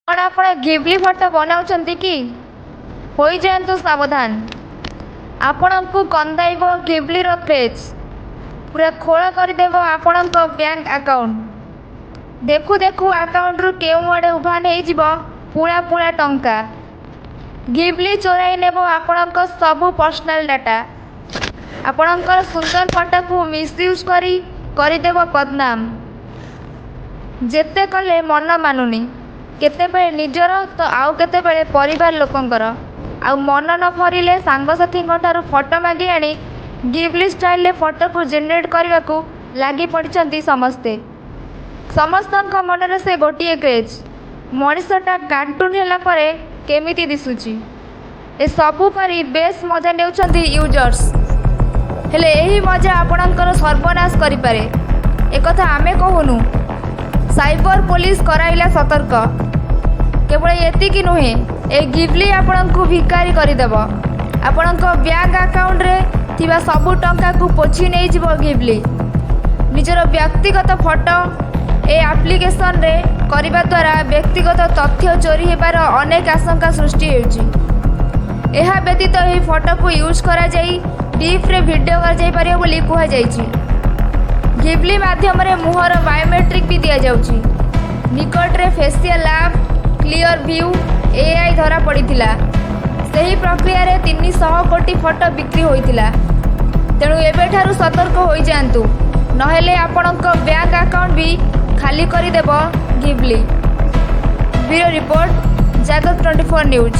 कौन आप गिबली फटो बनाऊं कि हो जातु सावधान आपण को कंदाइब गिबली क्रेज पूरा खोल करदेव आपण बैंक अकाउंट देखु देखु अकाउंट रु केउ आड़े उभान हो पुणा पुणा टंका गिबली चोराई नेब आपण सबू पर्सनल डाटा आपणकर सुंदर फटो को मिसयूज करदेव बदनाम जेते कले मन मानुनी केते निजर तो आउ केते परिवार लोकंकर आउ मन न भरिले सांगसाथी फटो मागी आनी गिबली स्टाइल फटो को जेनेरेट करने को लगी पड़ती समस्ते समस्त मनरे से गोटे क्रेज मनीषटा कार्टून है केमिति दिशुची ए सबू करी बेस मजा नेउछंती यूजर्स हेले एही मजा आपणकर सर्वनाश करिपारे एकथा आमे कहूनु साइबर पुलिस कराइला सतर्क केवल एतिकी नुहे ए गिबली आपण को भिकारी करदेव आपण बैंक अकाउंट रे थिबा सबु टंका को पोछि नहीं जीव गिबली निजर व्यक्तिगत फोटो ए एप्लिकेशन रे करिबा द्वारा व्यक्तिगत तथ्य चोरी हेबार अनेक आशंका सृष्टि होउची एहा व्यतीत एही फोटो को यूज करा जाई डीप रे वीडियो कर जाई परियो बोली कुहा जाईची गिबली माध्यम रे मुहर बायोमेट्रिक भी दिया जाउची निकट रे facial lab clear view AI धरा पड़ीथिला सही प्रक्रिया रे 300 कोटी फोटो बिक्री होइथिला तेणु एबेठारु सतर्क होई जांतु नहेले आपणक बैंक अकाउंट भी खाली करी देबो गिबली ब्यूरो रिपोर्ट जागत 24 न्यूज।